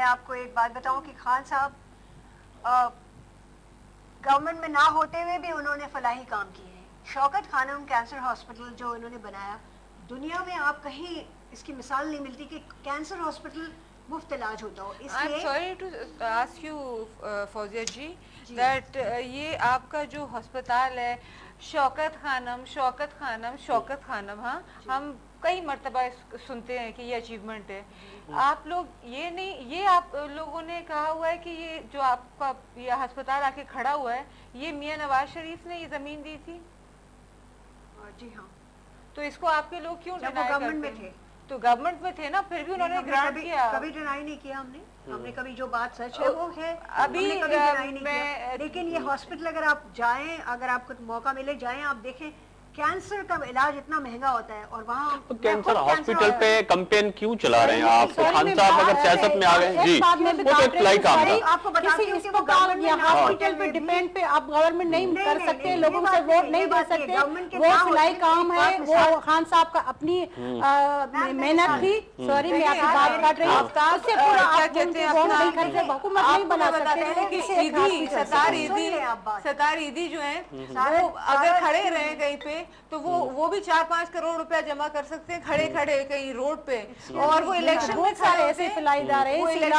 आपको एक बात बताऊं कि खान साहब गवर्नमेंट में ना होते हुए भी उन्होंने फलाही काम किए हैं। शौकत खानम कैंसर हॉस्पिटल जो इन्होंने बनाया, दुनिया में आप कहीं इसकी मिसाल नहीं मिलती कि कैंसर हॉस्पिटल मुफ्त इलाज होता हो। I'm sorry to ask you, Fauzia ji, that ये आपका जो अस्पताल है शौकत खानम, हाँ, हम कई मर्तबा सुनते हैं कि ये अचीवमेंट है। आप लोग ये नहीं, ये आप लोगों ने कहा हुआ है कि ये जो आपका ये अस्पताल आके खड़ा हुआ है, ये मियां नवाज शरीफ ने ये जमीन दी थी? जी हाँ। तो इसको आपके लोग क्यों डिनाई करते हैं? में थे तो गवर्नमेंट में थे ना, फिर भी उन्होंने ग्रांट किया। कभी डिनाई नहीं किया हमने कभी जो बात सच है वो है, अभी कभी डिनाई नहीं किया। लेकिन ये हॉस्पिटल अगर आप जाएं, अगर आपको मौका मिले जाएं, आप देखें कैंसर का इलाज इतना महंगा होता है और वहाँ तो कैंसर हॉस्पिटल पे कैंपेन क्यों चला रहे हैं आप? खान साहब अगर सियासत में आ गए जी, वो तो एक फ्लाई काम था। आपको बताती हूँ कि वो हॉस्पिटल पे डिपेंड पे आप गवर्नमेंट नहीं कर सकते, लोगों से वोट नहीं दे सकते, वो सिलाई काम है, वो खान साहब का अपनी मेहनत थी। सॉरी मैं आपकी बात काट रही हूँ, उससे पूरा आप हुकूमत नहीं बना सकते। सतार ईदी जो है वो अगर खड़े रहे कहीं पे तो वो भी 4-5 करोड़ रुपया जमा कर सकते हैं खड़े खड़े कहीं रोड पे, और वो इलेक्शन में सारे ऐसे फिलाईदार है। पर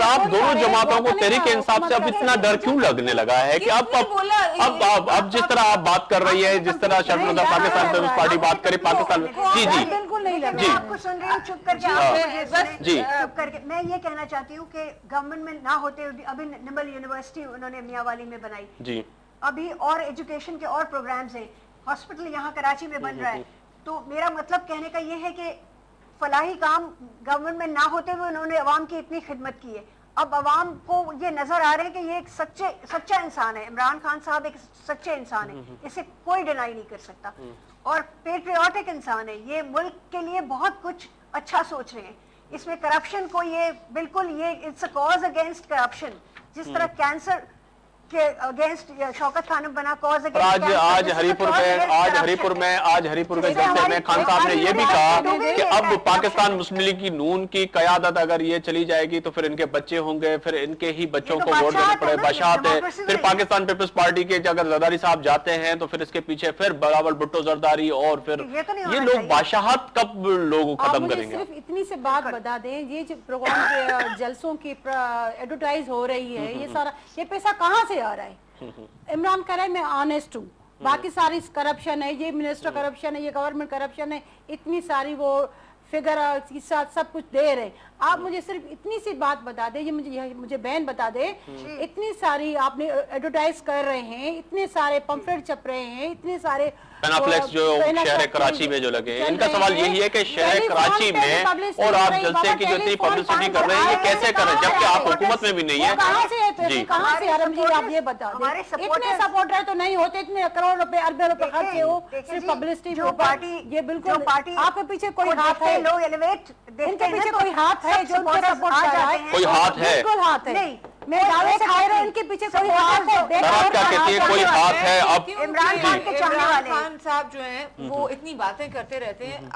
आप दोनों जमातों को तहरीके इंसाफ से अब इतना डर क्यों लगने लगा है कि अब जिस तरह आप बात कर रही है, जिस तरह शर्मिंदा पाकिस्तान पीपल्स पार्टी बात करे पाकिस्तान में, जी जी बिल्कुल नहीं लगा। मैं आपको सुन रही हूँ चुप करके, जी चुप करके। मैं ये कहना चाहती हूँ कि गवर्नमेंट में ना होते हुए अभी निमल यूनिवर्सिटी उन्होंने मियांवाली में बनाई जी, अभी और एजुकेशन के और प्रोग्राम्स हैं, हॉस्पिटल यहाँ कराची में बन रहा है। तो मेरा मतलब कहने का ये है कि फलाही काम गवर्नमेंट में ना होते हुए उन्होंने अवाम की इतनी खिदमत की है। अब अवाम को ये नजर आ रहा है कि ये एक सच्चा इंसान है, इमरान खान साहब एक सच्चे इंसान है, इसे कोई डिनाई नहीं कर सकता, और पेट्रियाटिक इंसान है, ये मुल्क के लिए बहुत कुछ अच्छा सोच रहे हैं। इसमें करप्शन को ये बिल्कुल ये it's a cause against corruption, जिस तरह कैंसर के अगेंस्ट शौकत खानम बना कॉज अगेंस्ट। आज हरीपुर के जलसे में खान साहब ने यह भी कहा कि अब पाकिस्तान मुस्लिम लीग की नून की कयादत अगर ये चली जाएगी तो फिर इनके बच्चे होंगे, फिर इनके ही बच्चों को वोट देना पड़े, बादशाहत है। फिर पाकिस्तान पीपल्स पार्टी के अगर जरदारी साहब जाते हैं तो फिर इसके पीछे फिर बराबर भुट्टो जरदारी, और फिर ये लोग बादशाहत कब लोग खत्म करेंगे? सिर्फ इतनी से बात बता दें, ये जो प्रोग्राम के जलसों की एडवर्टाइज हो रही है, ये सारा ये पैसा कहाँ से आ रहा है? इमरान कह रहा है मैं ऑनेस्ट हूँ, बाकी सारी करप्शन है, ये मिनिस्टर करप्शन है, ये गवर्नमेंट करप्शन है, इतनी सारी वो फिगर के साथ सब कुछ दे रहे। आप मुझे सिर्फ इतनी सी बात बता दे, ये मुझे बहन बता दे, इतनी सारी आपने एडवर्टाइज कर रहे हैं, इतने सारे पंफलेट छप रहे हैं, इतने सारे पेनाफ्लेक्स जो शहर कराची में जो लगे, इनका सवाल यही है कि शहर कराची में और आप जलसे की जो इतनी पब्लिसिटी कर रहे हैं ये कैसे कर रहे हैं जबकि आप हुकूमत में भी नहीं है? कहाँ से है, कहाँ से आरम जी आप ये बता दें। इतने सपोर्टर तो नहीं होते, इतने करोड़ रुपए अरबों रुपए खर्चे हो सिर्फ पब्लिसिटी में। पार्टी ये बिल्कुल आपके पीछे कोई हाथ है, इनके पीछे कोई हाथ है जो उनको सपोर्ट कर रहा है? कोई हाथ है? बिल्कुल हाथ है, मैं दावे से कह रहा हूं इनके पीछे कोई हाथ है। क्या कहती है कोई हाथ है? अब इमरान खान के चाहने वाले खान साहब जो हैं वो इतनी बातें करते रहते हैं,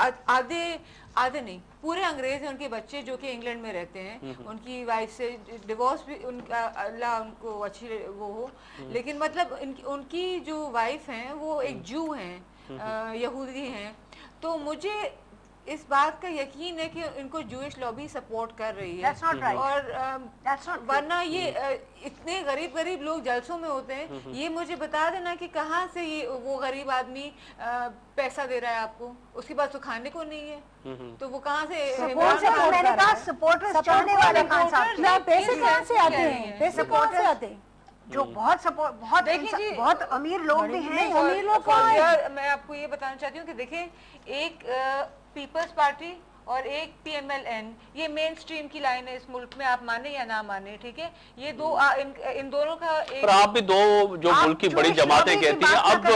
आधे नहीं पूरे अंग्रेज हैं, उनके बच्चे जो कि इंग्लैंड में रहते हैं, उनकी वाइफ से डिवोर्स भी उनका अल्लाह उनको अच्छी वो हो, लेकिन मतलब उनकी जो वाइफ हैं वो एक जू हैं, यहूदी हैं। तो मुझे इस बात का यकीन है कि इनको जूइश लॉबी सपोर्ट कर रही है। right. और वरना ये इतने गरीब लोग जलसों में होते हैं, ये मुझे बता देना कि कहाँ से ये वो गरीब आदमी पैसा दे रहा है आपको, उसके पास तो खाने को नहीं है, तो वो कहाँ से? मैंने कहा सपोर्टर्स चाहने वाले खान साहब, पैसे कहाँ से आते हैं? पैसे कहाँ से आते हैं? जो बहुत अमीर लोग भी हैं, अमीर लोग मैं आपको ये बताना चाहती हूँ कि देखिए, एक पीपल्स पार्टी और एक PMLN, ये मेन स्ट्रीम की लाइन है इस मुल्क में, आप माने या ना माने, ठीक है? ये दो इन दोनों का पर आप भी दो जो मुल्क की बड़ी जमातें कहती हैं, अब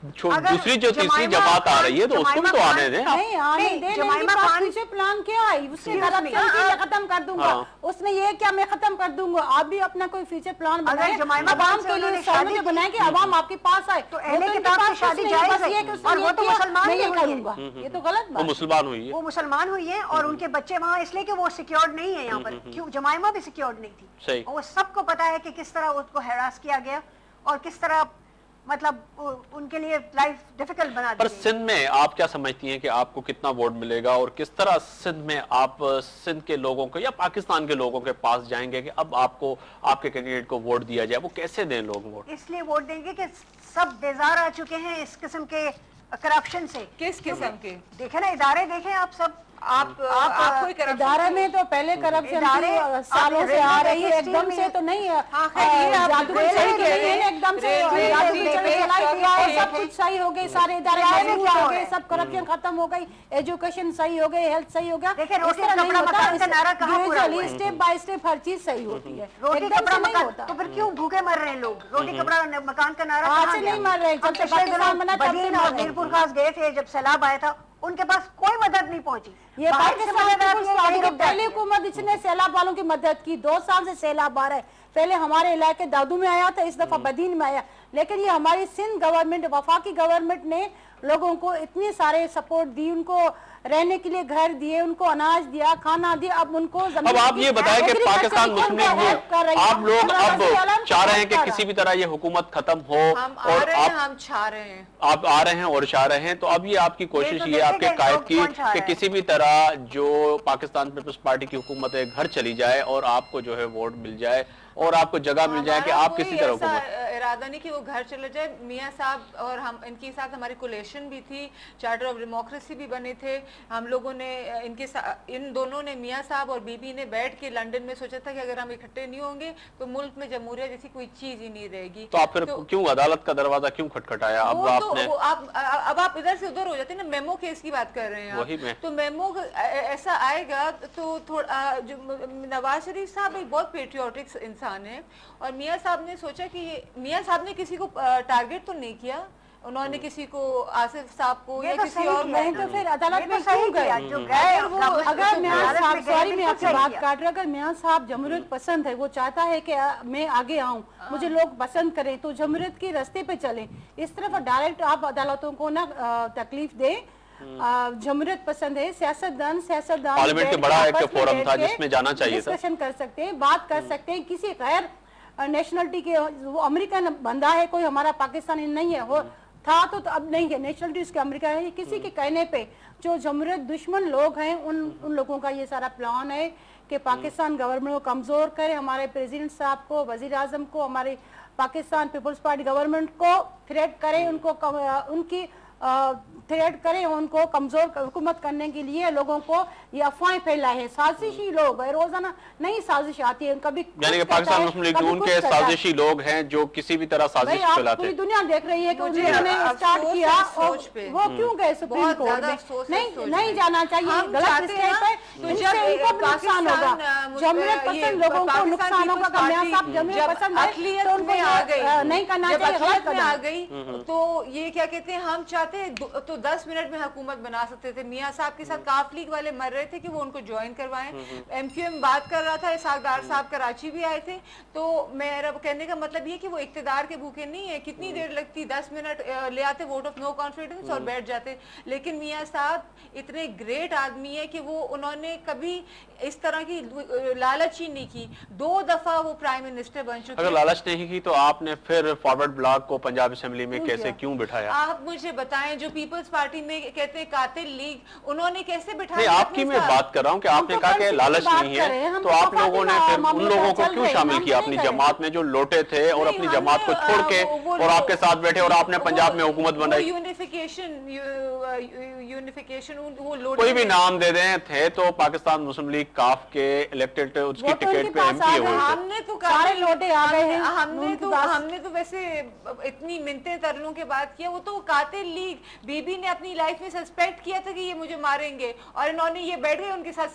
दूसरी जो तीसरी जमात आ रही है तो उसको भी तो आने दें। नहीं आने दे, जमाइमा खान प्लान क्या है उसके खत्म कर दूंगा, उसने ये क्या मैं खत्म कर दूंगा। आप भी अपना कोई फ्यूचर प्लान बनाए, अवाम के लिए शादी बनाए कि अवाम आपके पास आए। तो अहले किताब से शादी जायज है और वो तो मुसलमान ही करूंगा, ये तो गलत बात। वो मुसलमान हुई है, वो मुसलमान हुई है और उनके बच्चे वहाँ इसलिए कि वो सिक्योर्ड नहीं है यहाँ पर। क्यों जमाइमा भी सिक्योर्ड नहीं थी। सही। वो सबको पता है कि किस तरह उसको हैरास किया गया और किस तरह मतलब उनके लिए लाइफ डिफिकल्ट बना दी। पर सिंध में आप क्या समझती हैं कि आपको कितना वोट मिलेगा और किस तरह सिंध में आप सिंध के लोगों को या पाकिस्तान के लोगों के पास जाएंगे कि अब आपको आपके कैंडिडेट को वोट दिया जाए? वो कैसे दें लोग वोट? इसलिए वोट देंगे कि सब बेजार आ चुके हैं इस किस्म के करप्शन से। किस किस्म के? देखे ना इदारे, देखें आप सब, आप कोई इदारे में तो पहले करप्शन सालों से आ रही है, एकदम से तो नहीं है। एकदम से सब कुछ सही हो गई, सारे इदारे हो गए, सब करप्शन खत्म हो गई, एजुकेशन सही हो गई, हेल्थ सही हो गया। स्टेप बाय स्टेप हर चीज सही होती है, रोटी कपड़ा मकान। तो फिर क्यों भूखे मर रहे हैं लोग? रोटी कपड़ा मकान का नारा आज से नहीं मर रहे, जब से पाकिस्तान बना तब से और मीरपुर खास गए थे जब सैलाब आया था, उनके पास कोई मदद नहीं पहुंची। ये पाकिस्तान पहली हुकूमत इसने सैलाब वालों की मदद की। 2 साल से सैलाब आ रहा है। पहले हमारे इलाके दादू में आया था, इस दफा बदीन में आया, लेकिन ये हमारी सिंध गवर्नमेंट, वफाकी गवर्नमेंट ने लोगों को इतने सारे सपोर्ट दी, उनको रहने के लिए घर दिए, उनको अनाज दिया, खाना दिया। अब उनको अब आप ये बताएं कि पाकिस्तान मुस्लिम लीग, आप लोग अब चाह रहे हैं कि किसी भी तरह ये हुकूमत खत्म हो, और हम चाह रहे हैं, आप आ रहे हैं और चाह रहे हैं, तो अब ये आपकी कोशिश ये आपके कायद की कि किसी भी तरह जो पाकिस्तान पीपल्स पार्टी की हुकूमत है घर चली जाए और आपको जो है वोट मिल जाए और आपको जगह मिल जाए कि आप किसी तरह हुकूमत। इरादा नहीं कि वो घर चले जाए। मियाँ साहब और हम इनके साथ हमारी कोलेशन भी थी, चार्टर ऑफ डेमोक्रेसी भी बने थे। हम लोगों ने इनके साथ, इन दोनों ने, मियाँ साहब और बीबी ने बैठ के लंदन में सोचा था कि अगर हम इकट्ठे नहीं होंगे तो मुल्क में जमहूरिया जैसी कोई चीज ही नहीं रहेगी। तो आप फिर क्यों अदालत का दरवाजा क्यों खटखटाया? अब आपने अब आप इधर से उधर हो जाते हैं ना। मेमो केस की बात कर रहे हैं आप, तो मेमो ऐसा आएगा तो थोड़ा नवाज शरीफ साहब एक बहुत पेट्रियोटिक इंसान है और मियाँ साहब ने सोचा कि मियाँ साहब ने किसी को टारगेट तो नहीं किया, उन्होंने किसी को, आसिफ साहब को या किसी और नहीं, तो फिर अदालत में क्यों गए? अगर मियाँ साहब, सॉरी मैं आपसे बात काट रहा, अगर मियाँ साहब जमहूरियत पसंद है, वो चाहता है कि मैं आगे आऊँ, मुझे लोग पसंद करें, तो जमहूरियत के रास्ते पे चले। इस तरफ डायरेक्ट आप अदालतों को ना तकलीफ दे। जमहूरियत पसंद है, सियासतदान पार्लियामेंट के बड़ा एक फोरम था जिसमें जाना चाहिए, डिस्कशन कर सकते हैं, बात कर सकते हैं। किसी गैर नेशनलिटी के, वो अमेरिकन बंदा है, कोई हमारा पाकिस्तानी नहीं है, वो था तो अब नहीं है, नेशनलिटी उसके अमेरिका है। किसी के कहने पे जो जमहूरियत दुश्मन लोग हैं उन लोगों का ये सारा प्लान है कि पाकिस्तान गवर्नमेंट को कमजोर करे, हमारे प्रेसिडेंट साहब को, वजीर आजम को, हमारे पाकिस्तान पीपल्स पार्टी गवर्नमेंट को थ्रेट करे, उनको उनकी थ्रेट करें, उनको कमजोर हुकूमत करने के लिए लोगों को ये अफवाहें फैलाए हैं। साजिशी लोग है, रोजाना नई साजिश आती है, कभी यानी कि पाकिस्तान मुस्लिम लीग नून के साजिशी लोग हैं जो किसी भी तरह साजिश फैलाते हैं। पूरी दुनिया देख रही है कि उन्होंने स्टार्ट किया और वो क्यों गए सुप्रीम कोर्ट में? नहीं जाना चाहिए, गलत स्टेप है, इनको नुकसान होगा, जमहूरियत पसंद लोगों को नुकसान होगा। मियां साहब जमहूरियत पसंद है तो उनको नहीं करना चाहिए। आ गई तो ये क्या कहते हैं, हम चाहते तो 10 मिनट में हुकूमत बना सकते थे। मियाँ साहब के साथ काफ लीग वाले मर रहे थे कि वो उनको ज्वाइन करवाएं। MQM बात कर रहा था, इसाकदार साहब कराची भी आए थे। तो मेरा कहने का मतलब ये कि वो इक्तदार के भूखे नहीं है। कितनी देर लगती, 10 मिनट ले आते वोट ऑफ नो कॉन्फिडेंस और बैठ जाते। लेकिन मियाँ साहब इतने ग्रेट आदमी है कि वो उन्होंने कभी इस तरह की लालच ही नहीं की। 2 दफा वो प्राइम मिनिस्टर बन चुके। अगर लालच नहीं की तो आपने फिर फॉरवर्ड ब्लॉक को पंजाब असेंबली में कैसे क्यों बिठाया? आप मुझे बताएं, जो पीपल्स पार्टी में कहते हैं कातिल लीग, उन्होंने कैसे बिठाया? आपकी मैं बात कर रहा हूँ कि आपने कहा कि लालच नहीं है, तो आप लोगों ने फिर उन लोगों को क्यों शामिल किया अपनी जमात में जो लोटे थे और अपनी जमात को छोड़ के और आपके साथ बैठे और आपने पंजाब में हुकूमत बनाई? यूनिफिकेशन वो कोई भी नाम दे दें, थे तो पाकिस्तान मुस्लिम लीग काफ के इलेक्टेड टिकट उसकी वो तो टिकट उनके पे पास एमपी आ हुए गए। थे। हमने तो सारे लौटे आ गए हैं। हमने तो वैसे इतनी मिन्नतें तरलों के बाद किया। वो तो कातिल लीग, बीबी ने अपनी लाइफ में सस्पेक्ट किया था कि ये मुझे मारेंगे और इन्होंने ये बैठ गए उनके साथ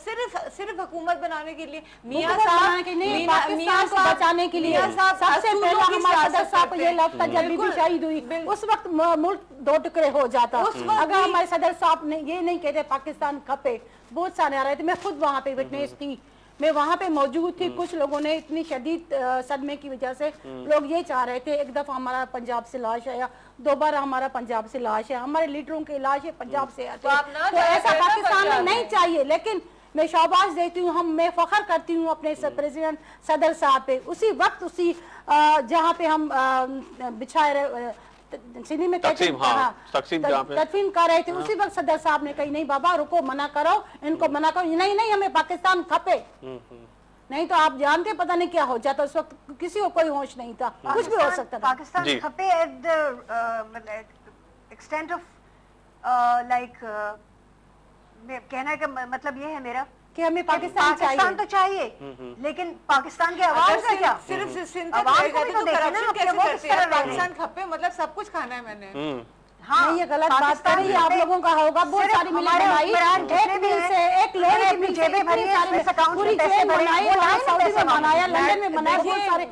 सिर्फ हुकूमत बनाने के लिए। मियां साहब पाकिस्तान को बचाने के लिए सबसे पहले हमारे सदर साहब को ये लगता जब बीबी शहीद हुई उस वक्त मुल्क 2 टुकड़े हो जाता। अगर हमारे सदर साहब ने ये नहीं कहते पाकिस्तान खपे, बहुत सारे आ रहे थे, मैं खुद वहाँ पे विटनेस थी, मैं वहाँ पे मौजूद थी। कुछ लोगों ने इतनी शदीद सदमे की वजह से लोग ये चाह रहे थे एक दफा हमारा पंजाब से लाश आया, दोबारा हमारा पंजाब से लाश है, हमारे लीडरों की लाश है पंजाब से आते हैं। तो ऐसा पाकिस्तान में नहीं चाहिए। लेकिन मैं शाबाश देती हूँ, मैं फख्र करती हूँ अपने प्रेसिडेंट सदर साहब पे। उसी वक्त उसी जहाँ पे हम बिछाए रहे सिंधी में तकसीम तदफीन कर रहे थे, उसी वक्त सदर साहब ने कही नहीं बाबा रुको, मना करो इनको, मना करो, नहीं हमें पाकिस्तान खपे। नहीं तो आप जानते पता नहीं क्या हो जाता। उस वक्त किसी को कोई होश नहीं था, कुछ भी हो सकता था। पाकिस्तान खपे at the extent of like कहने का मतलब ये है मेरा कि हमें पाकिस्तान तो चाहिए, लेकिन पाकिस्तान के अवाम का क्या? सिर्फ अवाम को भी तो देखना ना, वो किस तरह पाकिस्तान खपे मतलब सब कुछ खाना है मैंने। हाँ, ये गलत बात कर रही है आप लोगों का होगा। बहुत सारी मिलें बनाई, एक मिल से एक लोहे की मिल से पूरी चेन बनाई, सऊदी में बनाया, लंदन में बनाया, बहुत सारे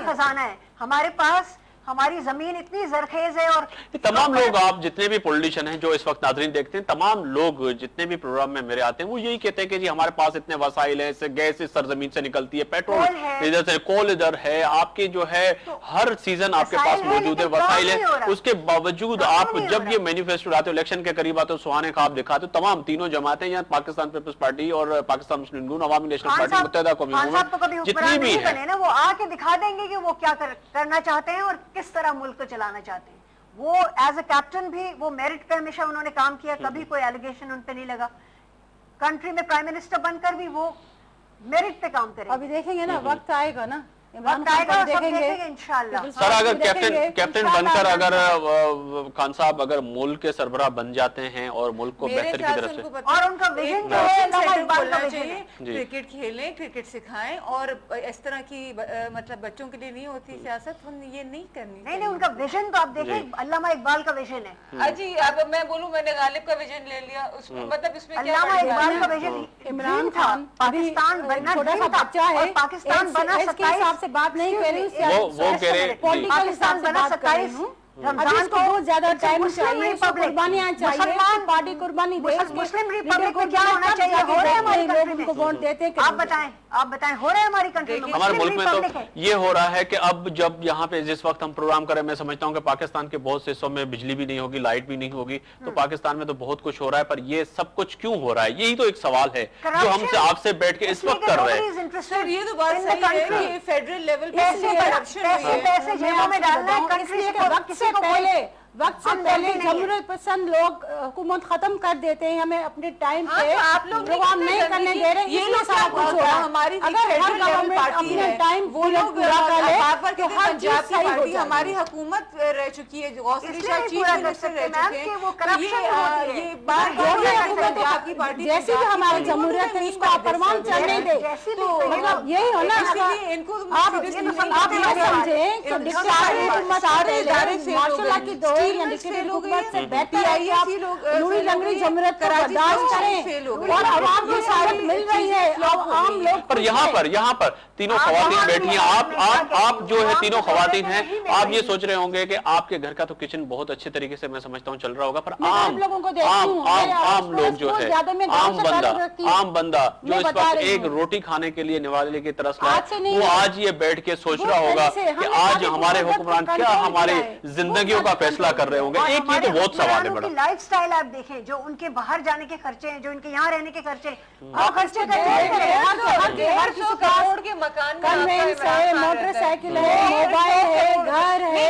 खजाना है हमारे पास। हमारी जमीन इतनी जरखेज है और तमाम लोग, आप जितने भी पॉलिटिशियन हैं जो इस वक्त नाज़रीन देखते हैं, तमाम लोग जितने भी प्रोग्राम में मेरे आते हैं वो यही कहते हैं कि जी हमारे पास इतने वसाइल हैं, गैस इस सरजमीन से निकलती है, पेट्रोल इधर से, कोल इधर है, आपके जो है हर सीजन आपके पास मौजूद है, वसाइल है। उसके बावजूद आप जब ये मैनिफेस्टो आते हो, इलेक्शन के करीब आते हो, सुहाने ख्वाब दिखाते हो, तमाम तीनों जमातें यहाँ पाकिस्तान पीपल्स पार्टी और पाकिस्तान मुस्लिम लीग, अवामी नेशनल पार्टी, मुत्तहिदा कौमी मूवमेंट जितनी भी है, वो आके दिखा देंगे कि वो क्या करना चाहते हैं और किस तरह मुल्क को चलाना चाहते हैं। वो एज अ कैप्टन भी वो मेरिट पे हमेशा उन्होंने काम किया, कभी कोई एलिगेशन उन पे नहीं लगा। कंट्री में प्राइम मिनिस्टर बनकर भी वो मेरिट पे काम करेंगे। अभी देखेंगे ना, वक्त आएगा ना, देखेंगे इंशाल्लाह। सर अगर कैप्टन बनकर अगर खान साहब अगर मुल्क के सरबराह बन जाते हैं और मुल्क को बेहतर की तरफ से, और उनका विजन जो है क्रिकेट खेलें, क्रिकेट सिखाएं और इस तरह की मतलब बच्चों के लिए नहीं होती सियासत, ये नहीं करनी। नहीं, उनका विजन तो आप देखें, अल्लामा इकबाल का विजन है। अजी अब मैं बोलूं मैंने गालिब का विजन ले लिया, मतलब इसमें अल्लामा इकबाल का विजन इमरान खान पाकिस्तान बनना बच्चा है, पाकिस्तान बना 27 से बात नहीं कर रही, वो कह रहे पॉलिटिकल हिसाब से बात कर रही हूँ। रमजान को बहुत ज्यादा टाइम चाहिए, कुर्बानियां चाहिए, पार्टी कुर्बानी दे। मुस्लिम रिपब्लिक में क्या होना चाहिए? हो रहा है हमारी लोग उनको वोट देते हैं। आप बताएं हो रहा है हमारी कंट्री में, हमारे मुल्क में तो ये हो रहा है कि अब जब यहाँ पे जिस वक्त हम प्रोग्राम करें, मैं समझता हूँ कि पाकिस्तान के बहुत से हिस्सों में बिजली भी नहीं होगी, लाइट भी नहीं होगी, तो पाकिस्तान में तो बहुत कुछ हो रहा है, पर ये सब कुछ क्यों हो रहा है? यही तो एक सवाल है जो हमसे आपसे बैठ के इस वक्त कर रहे हैं। ये तो बात सही है कि फेडरल लेवल पे पैसे जेबों में डालना है, कंट्री को वक्त से पहले जमहूरियत पसंद लोग हुकूमत खत्म कर देते हैं, हमें अपने टाइम पे आप लोग प्रोग्राम नहीं करने दे रहे, ये लोग सारा कुछ हो रहा है। हमारी अगर हर गवर्नमेंट अपने टाइम वो लोग पूरा कर ले, पंजाब की पार्टी हमारी हुकूमत रह चुकी है, गौसरी शाह चीफ मिनिस्टर रह चुके हैं, ये पंजाब की पार्टी जैसे भी हमारी जमहूरियत है इसको अपमान चलने दे, मतलब यही हो ना। इनको आप ये समझे कि डिक्टेटरी हुकूमत सारे इदारे मार्शल लॉ की दो या डिक्टेटरी हुकूमत से बेहतर है कि आप लूड़ी लंगड़ी जमहूरियत को बर्दाश्त करें और आवाम को सहायता मिल रही है। आम लोग पर यहाँ पर तीनों खवातीन बैठी हैं, आप जो है तीनों खवातीन हैं, आप ये सोच रहे होंगे कि आपके घर का तो किचन बहुत अच्छे तरीके से मैं समझता हूँ चल रहा होगा, पर आम लोग जो है, आम बंदा जो इस वक्त एक रोटी खाने के लिए निवाले की तरस लाए, वो आज ये बैठ के सोच रहा होगा कि आज हमारे हुक्मरान क्या हमारे जिंदगियों का फैसला कर रहे होंगे। एक ये तो बहुत सवाल है बड़ा। लाइफ स्टाइल आप देखें, जो उनके बाहर जाने के खर्चे हैं, जो इनके यहाँ रहने के खर्चे, वो खर्चे हर किसी करोड़ के मकान कन्वेंस है, मोटरसाइकिल है, मोबाइल है, घर है,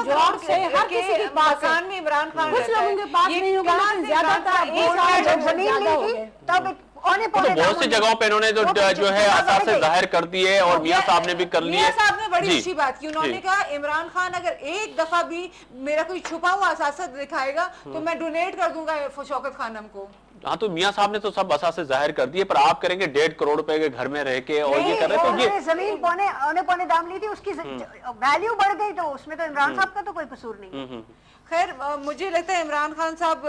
जॉब से हर किसी के पास मकान में इमरान खान कुछ लोगों के पास नहीं होगा, ज्यादातर जमीन ली थी तब तो बहुत सी जगहों पे इन्होंने जो है असासे जाहिर कर दिए और मियां साहब ने भी कर लिए। मियां साहब ने बड़ी अच्छी बात की, उन्होंने कहा इमरान खान अगर एक दफा भी मेरा कोई छुपा हुआ असासा दिखाएगा तो मैं डोनेट कर दूंगा शौकत खानम को। हाँ, तो मियाँ साहब ने तो सब असासे जाहिर कर दिए, पर आप करेंगे 1.5 करोड़ रुपए के घर में रह के और ये कर रहे तो ये जमीन पौने दाम ली थी, उसकी वैल्यू बढ़ गई, तो उसमें तो इमरान साहब का तो कोई कसूर नहीं। खैर मुझे लगता है इमरान खान साहब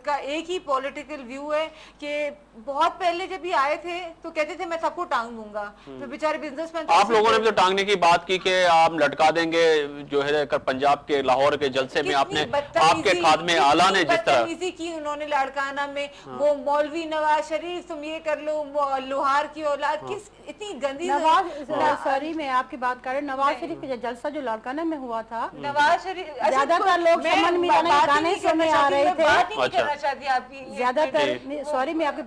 का एक ही पॉलिटिकल व्यू है कि बहुत पहले जब ये आए थे तो कहते थे मैं सबको टांग दूंगा, तो बेचारे बिजनेसमैन। आप लोगों ने भी तो टांगने की बात की कि आप लटका देंगे, जो है पंजाब के लाहौर के जलसे में आपने आपके खादमे आला ने जिस तरह की उन्होंने लाड़काना में वो मौलवी नवाज शरीफ तुम ये कर लो, लोहार की औलाद, किस इतनी गंदी। सॉरी मैं आपकी बात कर रही हूँ, नवाज शरीफ का जलसा जो लाड़काना में हुआ था, नवाज शरीफ ज्यादातर लोग समन मीराना के गाने सुनने आ रहे थे, बात नहीं करना चाहती आपकी ज्यादातर। सॉरी मैं आपकी